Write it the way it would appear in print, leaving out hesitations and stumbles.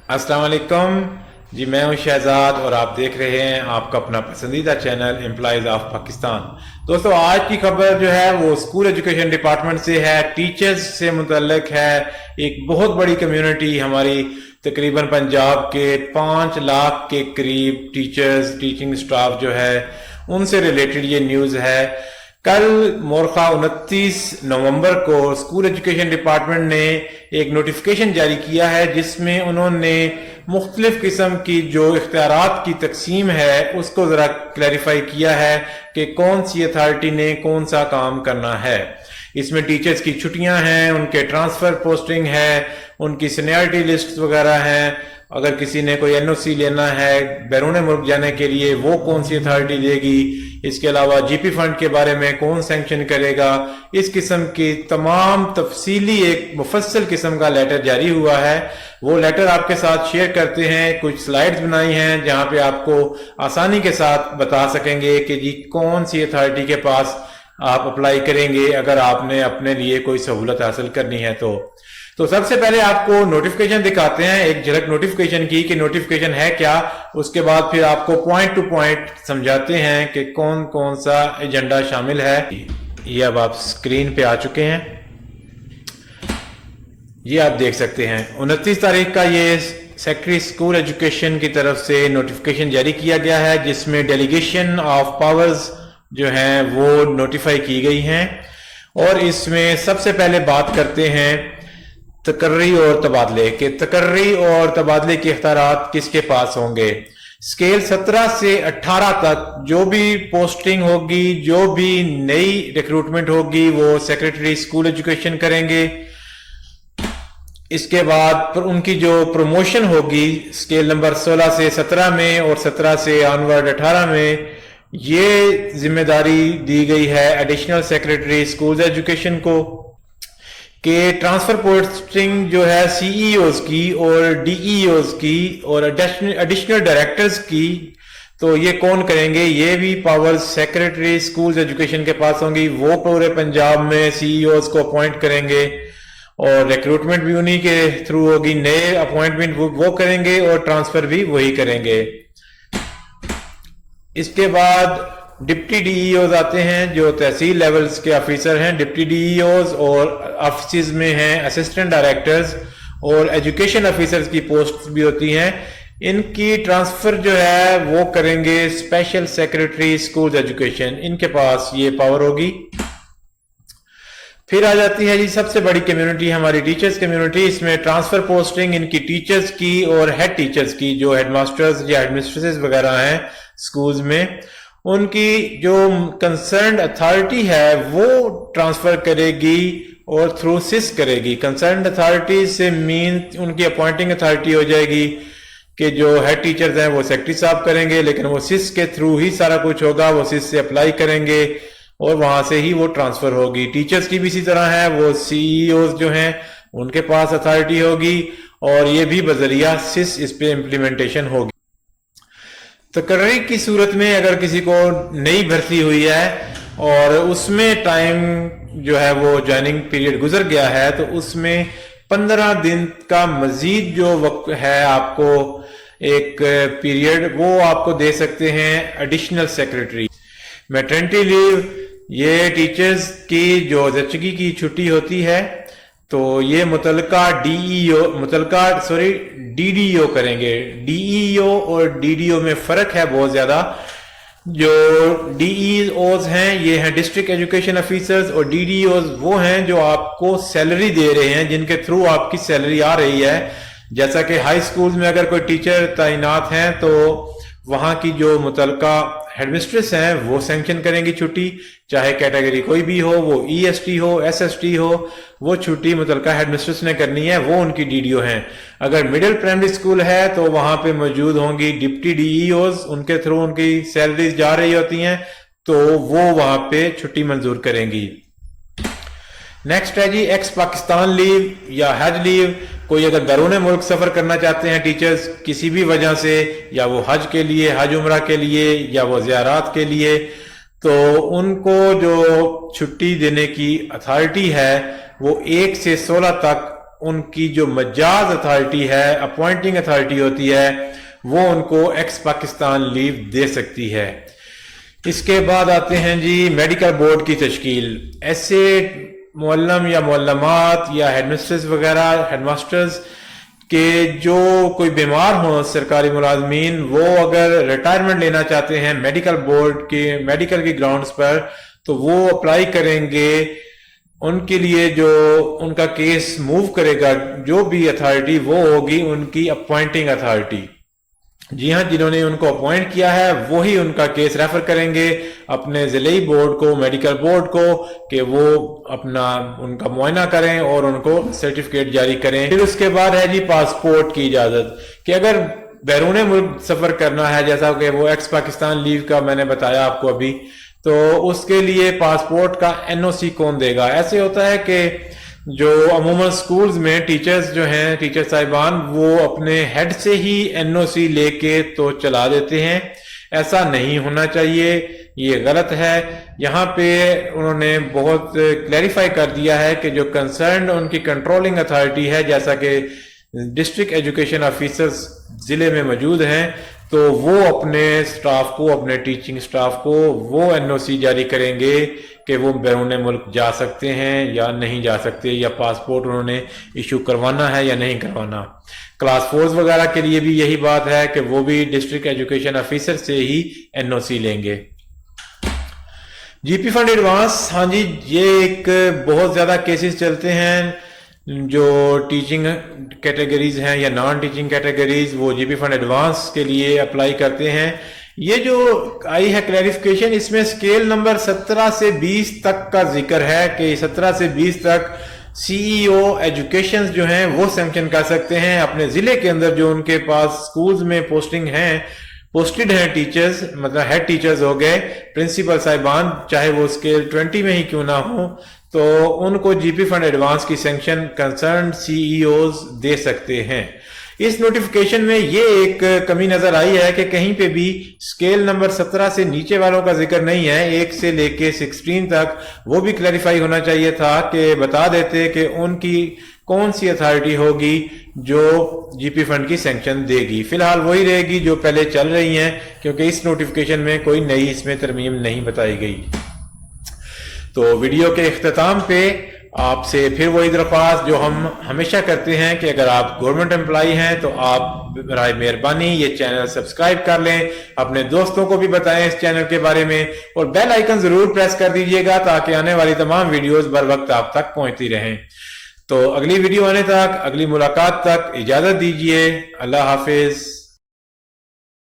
अस्सलाम वालेकुम जी। मैं हूं शहजाद और आप देख रहे हैं आपका अपना पसंदीदा चैनल एम्प्लॉयज ऑफ पाकिस्तान। दोस्तों, आज की खबर जो है वो स्कूल एजुकेशन डिपार्टमेंट से है, टीचर्स से मुतल्लिक है। एक बहुत बड़ी कम्युनिटी हमारी तकरीबन पंजाब के 5 लाख के करीब टीचर्स, टीचिंग स्टाफ जो है उनसे रिलेटेड ये न्यूज़ है। कल मोरखा 29 नवंबर को स्कूल एजुकेशन डिपार्टमेंट ने एक नोटिफिकेशन जारी किया है जिसमें उन्होंने मुख्तलिफ किस्म की जो इख्तियारात की तकसीम है उसको ज़रा क्लैरिफाई किया है कि कौन सी अथॉरिटी ने कौन सा काम करना है। इसमें टीचर्स की छुट्टियां हैं, उनके ट्रांसफ़र पोस्टिंग है, उनकी सीनियरिटी लिस्ट वगैरह हैं। अगर किसी ने कोई एनओसी लेना है बैरून मुल्क जाने के लिए वो कौन सी अथॉरिटी देगी। इसके अलावा जीपी फंड के बारे में कौन सैंक्शन करेगा। इस किस्म की तमाम तफसीली एक मुफस्सल किस्म का लेटर जारी हुआ है। वो लेटर आपके साथ शेयर करते हैं। कुछ स्लाइड्स बनाई हैं जहां पे आपको आसानी के साथ बता सकेंगे कि जी कौन सी अथॉरिटी के पास आप अप्लाई करेंगे अगर आपने अपने लिए कोई सहूलत हासिल करनी है। तो सबसे पहले आपको नोटिफिकेशन दिखाते हैं, एक झलक नोटिफिकेशन की कि नोटिफिकेशन है क्या। उसके बाद फिर आपको पॉइंट टू पॉइंट समझाते हैं कि कौन कौन सा एजेंडा शामिल है। ये अब आप स्क्रीन पे आ चुके हैं, ये आप देख सकते हैं। 29 तारीख का ये सेक्रेटरी स्कूल एजुकेशन की तरफ से नोटिफिकेशन जारी किया गया है जिसमें डेलीगेशन ऑफ पावर्स जो हैं वो नोटिफाई की गई हैं। और इसमें सबसे पहले बात करते हैं तकर्री और तबादले के। तकर्री और तबादले के इख्तियारात किसके पास होंगे। स्केल 17 से 18 तक जो भी पोस्टिंग होगी, जो भी नई रिक्रूटमेंट होगी वो सेक्रेटरी स्कूल एजुकेशन करेंगे। इसके बाद उनकी जो प्रमोशन होगी स्केल नंबर 16 से 17 में और 17 से ऑनवर्ड 18 में, ये जिम्मेदारी दी गई है एडिशनल सेक्रेटरी स्कूल एजुकेशन को। कि ट्रांसफर पोस्टिंग जो है सीईओज की और डीईओज की और एडिशनल डायरेक्टर्स की, तो ये कौन करेंगे। ये भी पावर्स सेक्रेटरी स्कूल एजुकेशन के पास होंगी। वो पूरे पंजाब में सीईओज को अपॉइंट करेंगे और रिक्रूटमेंट भी उन्हीं के थ्रू होगी। नए अपॉइंटमेंट वो करेंगे और ट्रांसफर भी वही करेंगे। इसके बाद डिप्टी डीईओज आते हैं जो तहसील लेवल्स के ऑफिसर हैं। डिप्टी डीईओज और ऑफिस में हैं असिस्टेंट डायरेक्टर्स और एजुकेशन ऑफिसर्स की पोस्ट भी होती हैं। इनकी ट्रांसफर जो है वो करेंगे स्पेशल सेक्रेटरी स्कूल एजुकेशन, इनके पास ये पावर होगी। फिर आ जाती है जी सबसे बड़ी कम्युनिटी हमारी टीचर्स कम्युनिटी। इसमें ट्रांसफर पोस्टिंग इनकी टीचर्स की और हेड टीचर्स की, जो हेडमास्टर्स या हेडमिस्ट्रेसेस वगैरह हैं स्कूल्स में, उनकी जो कंसर्न्ड अथॉरिटी है वो ट्रांसफर करेगी और थ्रू सिस करेगी। कंसर्न्ड अथॉरिटी से मीन उनकी अपॉइंटिंग अथॉरिटी हो जाएगी कि जो हेड टीचर्स हैं वो सेक्रेटरी साहब करेंगे, लेकिन वो सिस के थ्रू ही सारा कुछ होगा। वो सिस से अप्लाई करेंगे और वहां से ही वो ट्रांसफर होगी। टीचर्स की भी इसी तरह है, वो सीईओज जो हैं उनके पास अथॉरिटी होगी और ये भी बजरिया सिस इस पे इम्प्लीमेंटेशन होगी। तकर्री की सूरत में अगर किसी को नई भर्ती हुई है और उसमें टाइम जो है वो ज्वाइनिंग पीरियड गुजर गया है, तो उसमें 15 दिन का मजीद जो वक्त है आपको एक पीरियड वो आपको दे सकते हैं एडिशनल सेक्रेटरी। मैटरनिटी लीव, ये टीचर्स की जो जचगी की छुट्टी होती है तो ये डीडीओ करेंगे। डीईओ और डीडीओ में फर्क है बहुत ज्यादा। जो डीईओज हैं ये हैं डिस्ट्रिक्ट एजुकेशन ऑफिसर्स और डीडीओज वो हैं जो आपको सैलरी दे रहे हैं, जिनके थ्रू आपकी सैलरी आ रही है। जैसा कि हाई स्कूल में अगर कोई टीचर तैनात हैं तो वहां की जो मुतलका हेडमिस्ट्रेस हैं वो सैंक्शन करेंगी छुट्टी, चाहे कैटेगरी कोई भी हो, वो ईएसटी हो, एसएसटी हो, वो छुट्टी मुतलका हेडमिस्ट्रेस ने करनी है, वो उनकी डीडीओ हैं। अगर मिडिल प्राइमरी स्कूल है तो वहां पे मौजूद होंगी डिप्टी डीईओज, उनके थ्रू उनकी सैलरीज जा रही होती हैं तो वो वहां पे छुट्टी मंजूर करेंगी। नेक्स्ट है जी एक्स पाकिस्तान लीव या हज लीव। कोई अगर बैरून मुल्क सफर करना चाहते हैं टीचर्स किसी भी वजह से, या वो हज के लिए, हज उम्रा के लिए, या वो ज़ियारात के लिए, तो उनको जो छुट्टी देने की अथॉरिटी है वो 1 से 16 तक ان کی جو مجاز اتھارٹی ہے، اپوائنٹنگ اتھارٹی ہوتی ہے، وہ ان کو ایکس پاکستان لیو دے سکتی ہے۔ اس کے بعد آتے ہیں جی میڈیکل بورڈ کی تشکیل۔ ایسے معلم یا معلمات یا ہیڈ مسٹرز وغیرہ، ہیڈ ماسٹرز کہ جو کوئی بیمار ہوں سرکاری ملازمین، وہ اگر ریٹائرمنٹ لینا چاہتے ہیں میڈیکل بورڈ کے میڈیکل کے گراؤنڈز پر، تو وہ اپلائی کریں گے۔ ان کے لیے جو ان کا کیس موو کرے گا جو بھی اتھارٹی، وہ ہوگی ان کی اپوائنٹنگ اتھارٹی۔ جی ہاں، جنہوں نے ان کو اپوائنٹ کیا ہے وہی ان کا کیس ریفر کریں گے اپنے ضلعی بورڈ کو، میڈیکل بورڈ کو، کہ وہ اپنا ان کا معائنہ کریں اور ان کو سرٹیفکیٹ جاری کریں۔ پھر اس کے بعد ہے جی پاسپورٹ کی اجازت، کہ اگر بیرون ملک سفر کرنا ہے، جیسا کہ وہ ایکس پاکستان لیو کا میں نے بتایا آپ کو ابھی، تو اس کے لیے پاسپورٹ کا NOC کون دے گا؟ ایسے ہوتا ہے کہ جو عموماً سکولز میں ٹیچرز جو ہیں، ٹیچر صاحبان، وہ اپنے ہیڈ سے ہی NOC لے کے تو چلا دیتے ہیں۔ ایسا نہیں ہونا چاہیے، یہ غلط ہے۔ یہاں پہ انہوں نے بہت کلیریفائی کر دیا ہے کہ جو کنسرنڈ ان کی کنٹرولنگ اتھارٹی ہے، جیسا کہ ڈسٹرکٹ ایجوکیشن آفیسرز ضلع میں موجود ہیں، تو وہ اپنے سٹاف کو، اپنے ٹیچنگ سٹاف کو وہ NOC جاری کریں گے کہ وہ بیرون ملک جا سکتے ہیں یا نہیں جا سکتے، یا پاسپورٹ انہوں نے ایشو کروانا ہے یا نہیں کروانا۔ کلاس 4 وغیرہ کے لیے بھی یہی بات ہے کہ وہ بھی ڈسٹرکٹ ایجوکیشن آفیسر سے ہی NOC لیں گے۔ GP فنڈ ایڈوانس، ہاں جی، یہ ایک بہت زیادہ کیسز چلتے ہیں۔ جو ٹیچنگ کیٹیگریز ہیں یا نان ٹیچنگ کیٹیگریز، وہ GP فنڈ ایڈوانس کے لیے اپلائی کرتے ہیں۔ یہ جو آئی ہے کلیریفیکیشن، اس میں اسکیل نمبر 17 سے 20 تک کا ذکر ہے کہ 17 سے 20 تک CEO ایجوکیشن جو ہیں وہ سینکشن کر سکتے ہیں اپنے ضلع کے اندر، جو ان کے پاس سکولز میں پوسٹڈ ہیں ٹیچرز، مطلب ہیڈ ٹیچرز ہو گئے، پرنسپل صاحبان، چاہے وہ اسکیل 20 میں ہی کیوں نہ ہو، تو ان کو GP فنڈ ایڈوانس کی سینکشن کنسرنڈ CEOs دے سکتے ہیں۔ اس نوٹیفیکیشن میں یہ ایک کمی نظر آئی ہے کہ کہیں پہ بھی اسکیل نمبر 17 سے نیچے والوں کا ذکر نہیں ہے، 1 سے لے کے 16 تک، وہ بھی کلیریفائی ہونا چاہیے تھا کہ بتا دیتے کہ ان کی کون سی اتھارٹی ہوگی جو GP فنڈ کی سینکشن دے گی۔ فی الحال وہی رہے گی جو پہلے چل رہی ہیں، کیونکہ اس نوٹیفیکیشن میں کوئی نئی اس میں ترمیم نہیں بتائی گئی۔ تو ویڈیو کے اختتام پہ آپ سے پھر وہی درخواست جو ہم ہمیشہ کرتے ہیں کہ اگر آپ گورنمنٹ امپلائی ہیں تو آپ برائے مہربانی یہ چینل سبسکرائب کر لیں، اپنے دوستوں کو بھی بتائیں اس چینل کے بارے میں، اور بیل آئیکن ضرور پریس کر دیجئے گا تاکہ آنے والی تمام ویڈیوز بر وقت آپ تک پہنچتی رہیں۔ تو اگلی ویڈیو آنے تک، اگلی ملاقات تک اجازت دیجئے۔ اللہ حافظ۔